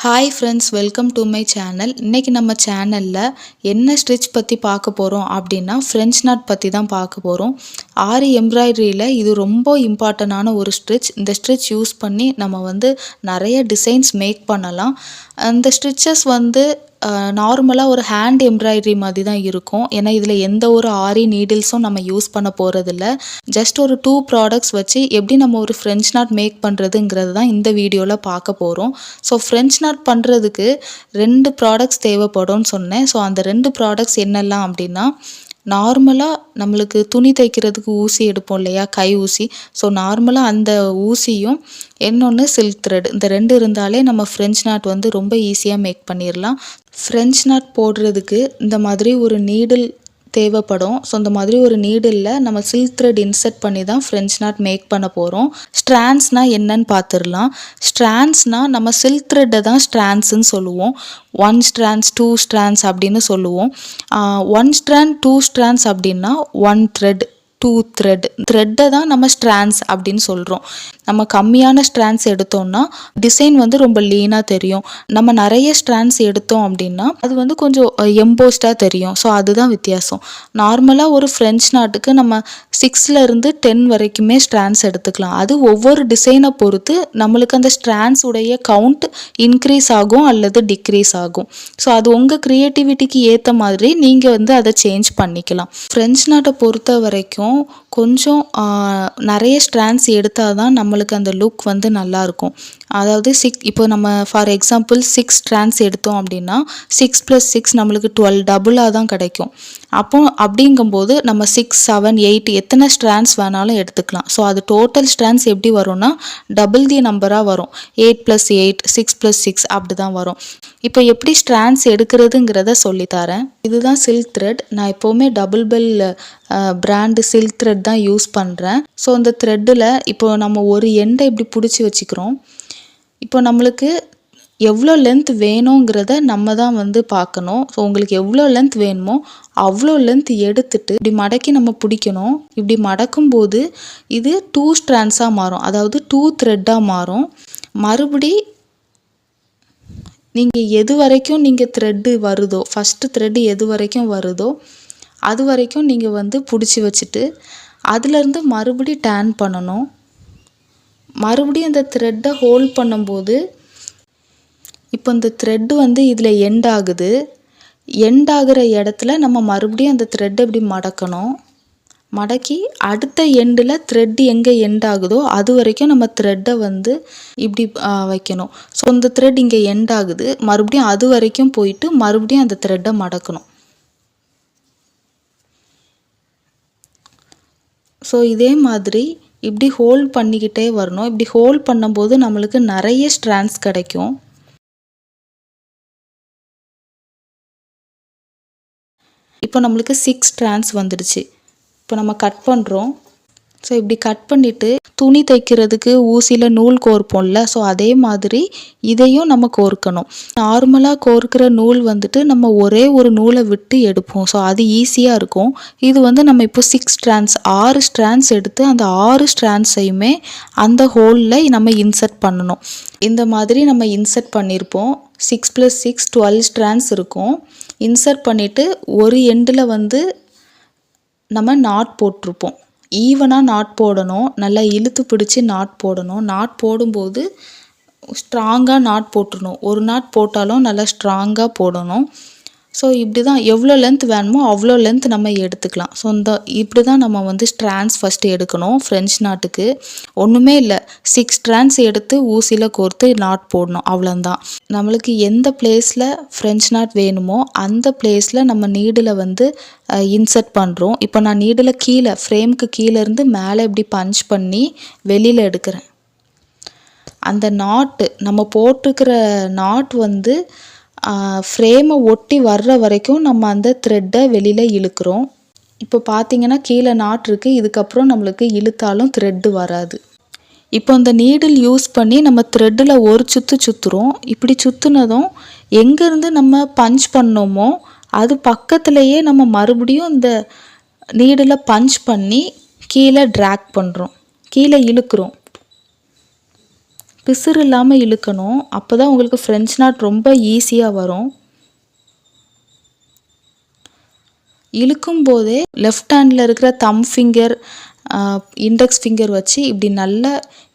Hi friends, welcome to my channel. இன்றைக்கி நம்ம சேனலில் என்ன ஸ்டிச் பற்றி பார்க்க போகிறோம் அப்படின்னா ஃப்ரெஞ்ச் நாட் பற்றி தான் பார்க்க போகிறோம். ஆரி எம்ப்ராய்டரியில் இது ரொம்ப இம்பார்ட்டண்டான ஒரு ஸ்டிச். இந்த ஸ்டிச் யூஸ் பண்ணி நம்ம நிறைய டிசைன்ஸ் மேக் பண்ணலாம். அந்த ஸ்டிச்சஸ் நார்மலாக ஒரு ஹேண்ட் எம்ப்ராய்டரி மாதிரி தான் இருக்கும். ஏன்னா இதில் எந்த ஒரு ஆரி நீடில்ஸும் நம்ம யூஸ் பண்ண போகிறதில்ல. ஜஸ்ட் ஒரு 2 ப்ராடக்ட்ஸ் வச்சு எப்படி நம்ம ஒரு ஃப்ரெஞ்ச் நாட் மேக் பண்ணுறதுங்கிறது தான் இந்த வீடியோவில் பார்க்க போகிறோம். ஸோ ஃப்ரெஞ்ச் நாட் பண்ணுறதுக்கு 2 ப்ராடக்ட்ஸ் தேவைப்படும்னு சொன்னேன். ஸோ அந்த 2 ப்ராடக்ட்ஸ் என்னெல்லாம் அப்படின்னா, நார்மலாக நம்மளுக்கு துணி தைக்கிறதுக்கு ஊசி எடுப்போம் இல்லையா, கை ஊசி. ஸோ நார்மலாக அந்த ஊசியும் இன்னொன்று சில்க் த்ரெட், இந்த 2 இருந்தாலே நம்ம ஃப்ரெஞ்ச் நாட் ரொம்ப ஈஸியாக மேக் பண்ணிடலாம். ஃப்ரெஞ்ச் நாட் போடுறதுக்கு இந்த மாதிரி ஒரு நீடில் தேவைப்படும். ஸோ இந்த மாதிரி ஒரு நீடிலில் நம்ம சில்க் த்ரெட் இன்சர்ட் பண்ணி தான் ஃப்ரெஞ்ச் நாட் மேக் பண்ண போகிறோம். ஸ்ட்ராண்ட்ஸ்னால் என்னன்னு பார்த்துடலாம். ஸ்ட்ராண்ட்ஸ்னால் நம்ம சில்க் த்ரெட்டை தான் ஸ்ட்ராண்ட்ஸ்ன்னு சொல்லுவோம். 1 strands 2 strands அப்படின்னு சொல்லுவோம். 1 strand 2 strands அப்படின்னா 1 thread 2 thread. த்ரெட்டை தான் நம்ம ஸ்ட்ராண்ட்ஸ் அப்படின்னு சொல்கிறோம். நம்ம கம்மியான ஸ்ட்ராண்ட்ஸ் எடுத்தோம்னா டிசைன் ரொம்ப லீனாக தெரியும். நம்ம நிறைய ஸ்ட்ராண்ட்ஸ் எடுத்தோம் அப்படின்னா அது கொஞ்சம் எம்போஸ்டாக தெரியும். ஸோ அதுதான் வித்தியாசம். நார்மலாக ஒரு ஃப்ரெஞ்ச் நாட்டுக்கு நம்ம 6லேருந்து 10 வரைக்குமே ஸ்ட்ராண்ட்ஸ் எடுத்துக்கலாம். அது ஒவ்வொரு டிசைனை பொறுத்து நம்மளுக்கு அந்த ஸ்ட்ராண்ட்ஸ் உடைய கவுண்ட் இன்க்ரீஸ் ஆகும் அல்லது டிக்ரீஸ் ஆகும். ஸோ அது உங்கள் க்ரியேட்டிவிட்டிக்கு ஏற்ற மாதிரி நீங்கள் அதை சேஞ்ச் பண்ணிக்கலாம். ஃப்ரெஞ்ச் நாட்டை பொறுத்த வரைக்கும் கொஞ்சம் நிறைய ஸ்ட்ராண்ட்ஸ் எடுத்தால் தான் நம்மளுக்கு அந்த லுக் நல்லாயிருக்கும். அதாவது இப்போ நம்ம ஃபார் எக்ஸாம்பிள் 6 ஸ்ட்ராண்ட்ஸ் எடுத்தோம் அப்படின்னா 6 + 6 நம்மளுக்கு 12 டபுளாக தான் கிடைக்கும். அப்படிங்கும்போது நம்ம 6 7 8 எத்தனை ஸ்ட்ராண்ட்ஸ் வேணாலும் எடுத்துக்கலாம். ஸோ அது டோட்டல் ஸ்ட்ராண்ட்ஸ் எப்படி வரும்னா டபுள் தி நம்பராக வரும். 8 + 8 6 + 6 அப்படி தான் வரும். இப்போ எப்படி ஸ்ட்ராண்ட்ஸ் எடுக்கிறதுங்கிறத சொல்லித்தரேன். இதுதான் சில்க் த்ரெட். நான் எப்போவுமே double bell brand silk thread தான் யூஸ் பண்ணுறேன். ஸோ இந்த த்ரெட்டில் இப்போ நம்ம ஒரு எண்டை இப்படி பிடிச்சி வச்சுக்கிறோம். இப்போ நம்மளுக்கு எவ்வளோ லென்த் வேணுங்கிறத நம்ம தான் பார்க்கணும். ஸோ உங்களுக்கு எவ்வளோ லென்த் வேணுமோ அவ்வளோ லென்த் எடுத்துட்டு இப்படி மடக்கி நம்ம பிடிக்கணும். இப்படி மடக்கும்போது இது 2 ஸ்ட்ராண்ட்ஸாக மாறும், அதாவது 2 த்ரெட்டாக மாறும். மறுபடி நீங்கள் எது வரைக்கும் த்ரெட்டு வருதோ, ஃபஸ்ட்டு த்ரெட்டு எது வரைக்கும் வருதோ அது வரைக்கும் நீங்கள் பிடிச்சி வச்சுட்டு அதுலேருந்து மறுபடி டேர்ன் பண்ணணும். மறுபடியும் அந்த த்ரெட்டை ஹோல்ட் பண்ணும்போது இப்போ இந்த த்ரெட்டு இதில் எண்ட் ஆகுது. எண்ட் ஆகிற இடத்துல நம்ம மறுபடியும் அந்த த்ரெட்டை இப்படி மடக்கணும். மடக்கி அடுத்த எண்டில் த்ரெட்டு எங்கே எண்ட் ஆகுதோ அது வரைக்கும் நம்ம த்ரெட்டை இப்படி வைக்கணும். ஸோ இந்த த்ரெட் இங்கே எண்ட் ஆகுது, மறுபடியும் அது வரைக்கும் போயிட்டு மறுபடியும் அந்த த்ரெட்டை மடக்கணும். ஸோ இதே மாதிரி இப்படி ஹோல்ட் பண்ணிக்கிட்டே வரணும். இப்படி ஹோல்ட் பண்ணும்போது நம்மளுக்கு நிறைய ஸ்ட்ராண்ட்ஸ் கிடைக்கும். இப்போ நம்மளுக்கு 6 ஸ்ட்ராண்ட்ஸ் வந்துடுச்சு. இப்போ நம்ம கட் பண்ணுறோம். ஸோ இப்படி கட் பண்ணிவிட்டு துணி தைக்கிறதுக்கு ஊசியில் நூல் கோர்ப்போம்ல, ஸோ அதே மாதிரி இதையும் நம்ம கோர்க்கணும். நார்மலாக கோர்க்கிற நூல் நம்ம ஒரே ஒரு நூலை விட்டு எடுப்போம். ஸோ அது ஈஸியாக இருக்கும். இது நம்ம இப்போ 6 ஸ்ட்ராண்ட்ஸ் 6 ஸ்ட்ராண்ட்ஸ் எடுத்து அந்த 6 ஸ்ட்ராண்ட்ஸையுமே அந்த ஹோலில் நம்ம இன்சர்ட் பண்ணணும். இந்த மாதிரி நம்ம இன்சர்ட் பண்ணியிருப்போம். 6 + 6 12 ஸ்ட்ராண்ட்ஸ் இருக்கும். இன்சர்ட் பண்ணிவிட்டு ஒரு எண்டில் நம்ம நாட் போட்டிருப்போம். ஈவனாக நாட் போடணும், நல்லா இழுத்து பிடிச்சி நாட் போடணும். நாட் போடும்போது ஸ்ட்ராங்காக நாட் போட்டுடணும். ஒரு நாட் போட்டாலும் நல்லா ஸ்ட்ராங்காக போடணும். ஸோ இப்படி தான் எவ்வளோ லென்த் வேணுமோ அவ்வளோ லென்த் நம்ம எடுத்துக்கலாம். ஸோ இப்படி தான் நம்ம ஸ்ட்ராண்ட்ஸ் ஃபஸ்ட்டு எடுக்கணும். ஃப்ரெஞ்ச் நாட்டுக்கு ஒன்றுமே இல்லை, 6 ஸ்ட்ராண்ட்ஸ் எடுத்து ஊசியில் கோர்த்து நாட் போடணும், அவ்வளோதான். நம்மளுக்கு எந்த பிளேஸில் ஃப்ரெஞ்ச் நாட் வேணுமோ அந்த பிளேஸில் நம்ம நீடில் இன்சர்ட் பண்ணுறோம். இப்போ நான் நீடில் கீழே ஃப்ரேமுக்கு கீழேருந்து மேலே இப்படி பஞ்ச் பண்ணி வெளியில் எடுக்கிறேன். அந்த நாட்டு நம்ம போட்டிருக்கிற நாட் ஃப்ரேமை ஒட்டி வர்ற வரைக்கும் நம்ம அந்த த்ரெட்டை வெளியில் இழுக்கிறோம். இப்போ பார்த்தீங்கன்னா கீழே நாட் இருக்குது. இதுக்கப்புறம் நம்மளுக்கு இழுத்தாலும் த்ரெட்டு வராது. இப்போ இந்த நீடில் யூஸ் பண்ணி நம்ம த்ரெட்டில் ஒரு சுற்றுறோம். இப்படி சுற்றுனதும் எங்கேருந்து நம்ம பஞ்ச் பண்ணோமோ அது பக்கத்துலேயே நம்ம மறுபடியும் இந்த நீடில் பஞ்ச் பண்ணி கீழே ட்ராக் பண்ணுறோம், கீழே இழுக்கிறோம். பிசுறு இல்லாமல் இழுக்கணும். அப்போ தான் உங்களுக்கு ஃப்ரெஞ்ச் நாட் ரொம்ப ஈஸியாக வரும். இழுக்கும் போதே லெஃப்ட் ஹேண்டில் இருக்கிற தம் ஃபிங்கர் இண்டெக்ஸ் ஃபிங்கர் வச்சு இப்படி நல்லா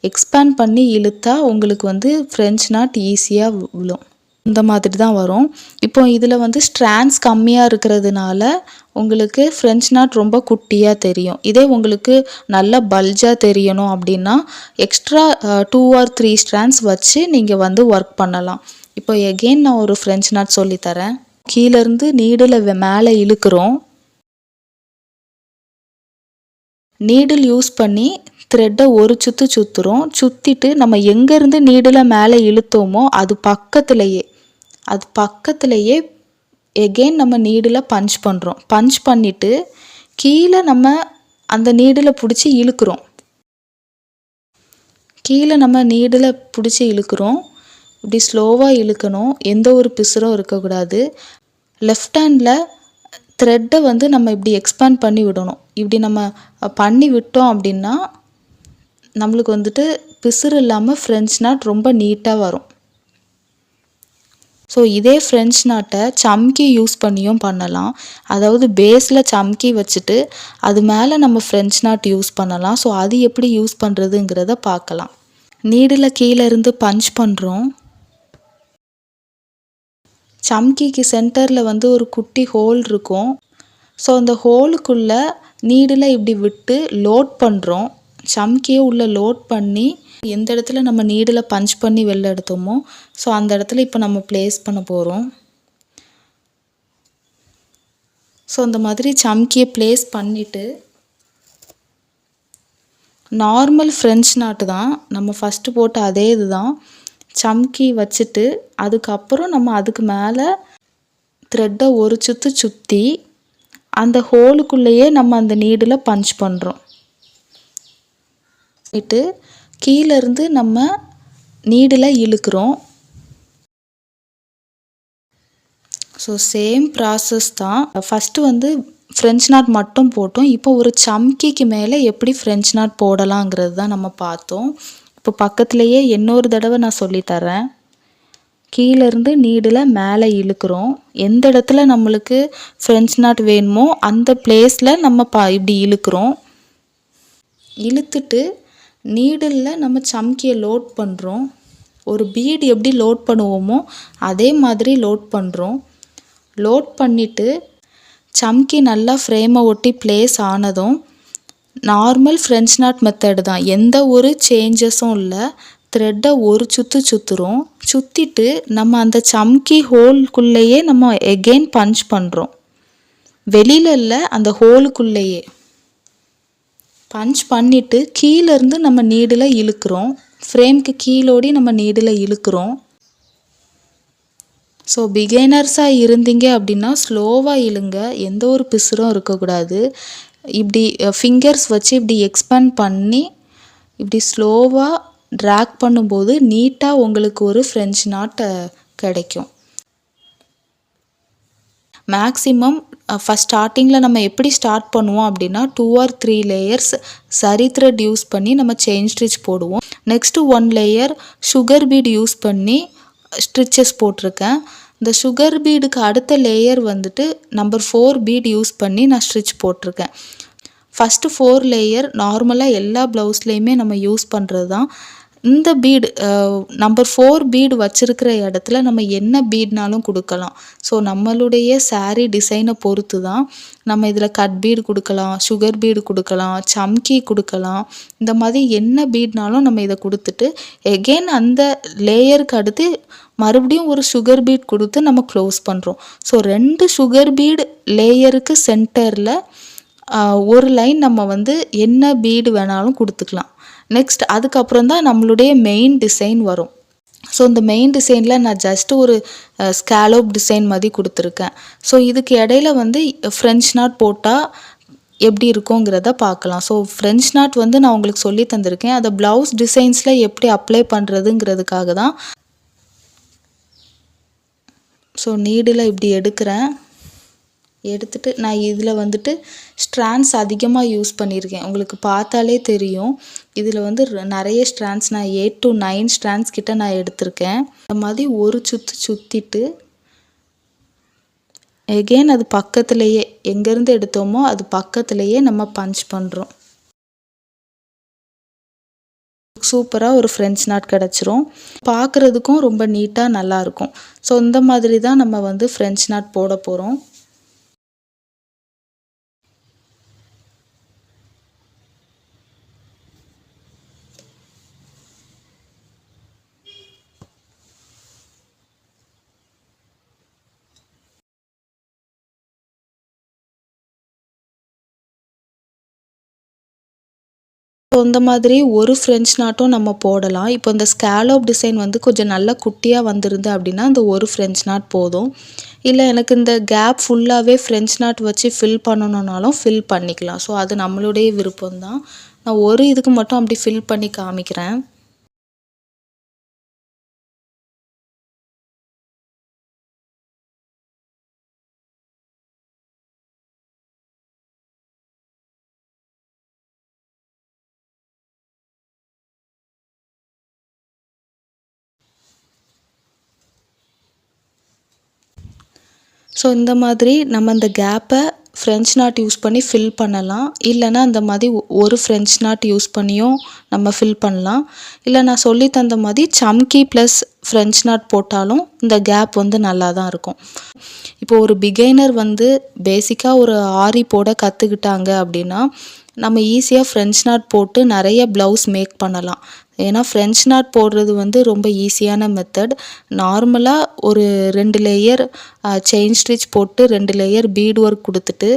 எக்ஸ்பேண்ட் பண்ணி இழுத்தா உங்களுக்கு வந்து ஃப்ரெஞ்ச் நாட் ஈஸியாக விழும். இந்த மாதிரி தான் வரும். இப்போ இதில் வந்து ஸ்ட்ராண்ட்ஸ் கம்மியாக இருக்கிறதுனால உங்களுக்கு ஃப்ரெஞ்ச் நாட் ரொம்ப குட்டியாக தெரியும். இதே உங்களுக்கு நல்லா பல்ஜாக தெரியணும் அப்படின்னா எக்ஸ்ட்ரா 2 or 3 ஸ்ட்ராண்ட்ஸ் வச்சு நீங்கள் வந்து ஒர்க் பண்ணலாம். இப்போ எகெயின் நான் ஒரு ஃப்ரெஞ்ச் நாட் சொல்லித்தரேன். கீழேருந்து நீடில் மேலே இழுக்கிறோம். நீடில் யூஸ் பண்ணி த்ரெட்டை ஒரு சுற்று சுற்றுறோம். சுற்றிட்டு நம்ம எங்கேருந்து நீடில் மேலே இழுத்தோமோ அது பக்கத்துலேயே எகெயின் நம்ம நீடில் பஞ்ச் பண்ணுறோம். பஞ்ச் பண்ணிவிட்டு கீழே நம்ம அந்த நீடில் பிடிச்சி இழுக்கிறோம். இப்படி ஸ்லோவாக இழுக்கணும். எந்த ஒரு பிசுறும் இருக்கக்கூடாது. லெஃப்ட் ஹேண்டில் த்ரெட்டை வந்து நம்ம இப்படி எக்ஸ்பேண்ட் பண்ணி விடணும். இப்படி நம்ம பண்ணி விட்டோம் அப்படின்னா நம்மளுக்கு வந்துட்டு பிசுறு இல்லாமல் ஃப்ரெஞ்ச் நாட் ரொம்ப நீட்டாக வரும். ஸோ இதே ஃப்ரெஞ்ச் நாட்டை சம்கி யூஸ் பண்ணியும் பண்ணலாம். அதாவது பேஸில் சம்கி வச்சுட்டு அது மேலே நம்ம ஃப்ரெஞ்ச் நாட் யூஸ் பண்ணலாம். ஸோ அது எப்படி யூஸ் பண்ணுறதுங்கிறத பார்க்கலாம். நீடில் கீழே இருந்து பஞ்ச் பண்ணுறோம். சம்கிக்கு சென்டரில் வந்து ஒரு குட்டி ஹோல் இருக்கும். ஸோ அந்த ஹோலுக்குள்ளே நீடில் இப்படி விட்டு லோட் பண்ணுறோம். சம்கியை உள்ளே லோட் பண்ணி எந்த இடத்துல நம்ம நீடில் பஞ்ச் பண்ணி வெளில எடுத்தோமோ ஸோ அந்த இடத்துல இப்போ நம்ம ப்ளேஸ் பண்ண போகிறோம். ஸோ அந்த மாதிரி சம்கியை ப்ளேஸ் பண்ணிவிட்டு நார்மல் ஃப்ரெஞ்ச் நாட்டு தான் நம்ம ஃபஸ்ட்டு போட்ட அதே இது தான். சம்கி வச்சுட்டு அதுக்கப்புறம் நம்ம அதுக்கு மேலே த்ரெட்டை ஒரு சுற்று சுற்றி அந்த ஹோலுக்குள்ளேயே நம்ம அந்த நீடில் பஞ்ச் பண்ணுறோம். விட்டு கீழேருந்து நம்ம நீடில் இழுக்கிறோம். ஸோ சேம் ப்ராசஸ் தான். ஃபஸ்ட்டு வந்து ஃப்ரெஞ்ச் நாட் மட்டும் போட்டோம். இப்போ ஒரு சம்கிக்கு மேலே எப்படி ஃப்ரெஞ்ச் நாட் போடலாங்கிறது தான் நம்ம பார்த்தோம். இப்போ பக்கத்துலேயே இன்னொரு தடவை நான் சொல்லித்தரேன். கீழேருந்து நீடில் மேலே இழுக்கிறோம். எந்த இடத்துல நம்மளுக்கு ஃப்ரெஞ்ச் நாட் வேணுமோ அந்த பிளேஸில் நம்ம இப்படி இழுக்கிறோம். இழுத்துட்டு நீடிலில் நம்ம சம்கியை லோட் பண்ணுறோம். ஒரு பீடு எப்படி லோட் பண்ணுவோமோ அதே மாதிரி லோட் பண்ணுறோம். லோட் பண்ணிவிட்டு சம்கி நல்லா ஃப்ரேமை ஒட்டி ப்ளேஸ் ஆனதும் நார்மல் ஃப்ரெஞ்ச் நாட் மெத்தடு தான். எந்த ஒரு சேஞ்சஸும் இல்லை. த்ரெட்டை ஒரு சுற்று சுற்றுறோம். சுற்றிட்டு நம்ம அந்த சம்கி ஹோலுக்குள்ளேயே நம்ம எகெயின் பஞ்ச் பண்ணுறோம். வெளியில் இல்லை, அந்த ஹோலுக்குள்ளேயே பஞ்ச் பண்ணிவிட்டு கீழேருந்து நம்ம நீடில் இழுக்கிறோம். ஃப்ரேம்க்கு கீழோடி நம்ம நீடில் இழுக்கிறோம். ஸோ பிகைனர்ஸாக இருந்தீங்க அப்படின்னா ஸ்லோவாக இழுங்க. எந்த ஒரு பிசுறும் இருக்கக்கூடாது. இப்படி ஃபிங்கர்ஸ் வச்சு இப்படி எக்ஸ்பேண்ட் பண்ணி இப்படி ஸ்லோவாக ட்ராக் பண்ணும்போது நீட்டாக உங்களுக்கு ஒரு ஃப்ரெஞ்ச் நாட் கிடைக்கும். மேக்ஸிமம் ஃபஸ்ட் ஸ்டார்டிங்கில் நம்ம எப்படி ஸ்டார்ட் பண்ணுவோம் அப்படின்னா 2 or 3 லேயர்ஸ் சரி த்ரெட் யூஸ் பண்ணி நம்ம செயின் ஸ்டிச் போடுவோம். Next 1 layer sugar beat use பண்ணி ஸ்டிச்சஸ் போட்டிருக்கேன். இந்த சுகர் பீடுக்கு அடுத்த லேயர் வந்துட்டு நம்பர் 4 பீட் யூஸ் பண்ணி நான் ஸ்டிச் போட்டிருக்கேன். ஃபஸ்ட்டு 4 லேயர் நார்மலாக எல்லா ப்ளவுஸ்லேயுமே நம்ம யூஸ் பண்ணுறது தான். இந்த பீடு நம்பர் 4 பீடு வச்சுருக்கிற இடத்துல நம்ம என்ன பீட்னாலும் கொடுக்கலாம். ஸோ நம்மளுடைய சாரீ டிசைனை பொறுத்து தான் நம்ம இதில் கட் பீடு கொடுக்கலாம், சுகர் பீடு கொடுக்கலாம், சம்கி கொடுக்கலாம். இந்த மாதிரி என்ன பீட்னாலும் நம்ம இதை கொடுத்துட்டு எகெயின் அந்த லேயருக்கு அடுத்து மறுபடியும் ஒரு சுகர் பீட் கொடுத்து நம்ம க்ளோஸ் பண்ணுறோம். ஸோ 2 சுகர் பீடு லேயருக்கு சென்டரில் ஒரு லைன் நம்ம வந்து என்ன பீடு வேணாலும் கொடுத்துக்கலாம். நெக்ஸ்ட் அதுக்கப்புறம் தான் நம்மளுடைய மெயின் டிசைன் வரும். ஸோ இந்த மெயின் டிசைனில் நான் ஜஸ்ட் ஒரு ஸ்கேலோப் டிசைன் மாதிரி கொடுத்துருக்கேன். ஸோ இதுக்கு இடையில வந்து ஃப்ரெஞ்ச் நாட் போட்டால் எப்படி இருக்குங்கிறத பார்க்கலாம். ஸோ ஃப்ரெஞ்ச் நாட் வந்து நான் உங்களுக்கு சொல்லி தந்திருக்கேன். அதை ப்ளவுஸ் டிசைன்ஸில் எப்படி அப்ளை பண்ணுறதுங்கிறதுக்காக தான். ஸோ நீடில் இப்படி எடுக்கிறேன். எடுத்துட்டு நான் இதில் வந்துட்டு ஸ்ட்ராண்ட்ஸ் அதிகமாக யூஸ் பண்ணியிருக்கேன். உங்களுக்கு பார்த்தாலே தெரியும். இதில் வந்து நிறைய ஸ்ட்ராண்ட்ஸ் நான் 8 to 9 ஸ்ட்ராண்ட்ஸ் கிட்ட நான் எடுத்திருக்கேன். இந்த மாதிரி ஒரு சுற்று சுற்றிட்டு எகெயின் அது பக்கத்துலேயே எங்கேருந்து எடுத்தோமோ அது பக்கத்துலேயே நம்ம பஞ்ச் பண்ணுறோம். சூப்பராக ஒரு ஃப்ரெஞ்ச் நாட் கிடச்சிரும். பார்க்குறதுக்கும் ரொம்ப நீட்டாக நல்லாயிருக்கும். ஸோ இந்த மாதிரி தான் நம்ம வந்து ஃப்ரெஞ்ச் நாட் போட போகிறோம். ஸோ இந்த மாதிரி ஒரு ஃப்ரெஞ்ச் நாட்டும் நம்ம போடலாம். இப்போ இந்த ஸ்கேலோப் டிசைன் வந்து கொஞ்சம் நல்லா குட்டியாக வந்திருந்து அப்படின்னா இந்த ஒரு ஃப்ரெஞ்ச் நாட் போதும். இல்லை எனக்கு இந்த கேப் ஃபுல்லாகவே ஃப்ரெஞ்ச் நாட் வச்சு ஃபில் பண்ணணுன்னாலும் ஃபில் பண்ணிக்கலாம். ஸோ அது நம்மளுடைய விருப்பம்தான். நான் ஒரு இதுக்கு மட்டும் அப்படி ஃபில் பண்ணி காமிக்கிறேன். ஸோ இந்த மாதிரி நம்ம இந்த கேப்பை ஃப்ரெஞ்ச் நாட் யூஸ் பண்ணி ஃபில் பண்ணலாம். இல்லைனா அந்த மாதிரி ஒரு ஃப்ரெஞ்ச் நாட் யூஸ் பண்ணியும் நம்ம ஃபில் பண்ணலாம். இல்லை நான் சொல்லி தந்த மாதிரி சம்கி ப்ளஸ் ஃப்ரெஞ்ச் நாட் போட்டாலும் இந்த கேப் வந்து நல்லா தான் இருக்கும். இப்போ ஒரு பிகைனர் வந்து பேசிக்காக ஒரு ஆரி போட கற்றுக்கிட்டாங்க அப்படின்னா நம்ம ஈஸியாக ஃப்ரெஞ்ச் நாட் போட்டு நிறைய ப்ளவுஸ் மேக் பண்ணலாம். ஏன்னா ஃப்ரெஞ்ச் நாட் போடுறது வந்து ரொம்ப ஈஸியான மெத்தட். நார்மலாக ஒரு 2 லேயர் செயின் ஸ்டிச் போட்டு 2 லேயர் பீட் ஒர்க் கொடுத்துட்டு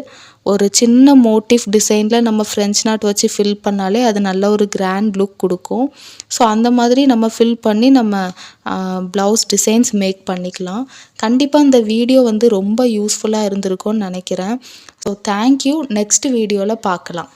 ஒரு சின்ன மோட்டிவ் டிசைனில் நம்ம ஃப்ரெஞ்ச் நாட் வச்சு ஃபில் பண்ணாலே அது நல்ல ஒரு கிராண்ட் லுக் கொடுக்கும். ஸோ அந்த மாதிரி நம்ம ஃபில் பண்ணி நம்ம ப்ளவுஸ் டிசைன்ஸ் மேக் பண்ணிக்கலாம். கண்டிப்பாக இந்த வீடியோ வந்து ரொம்ப யூஸ்ஃபுல்லாக இருந்திருக்கும்னு நினைக்கிறேன். So thank you. நெக்ஸ்ட் வீடியோவில் பார்க்கலாம்.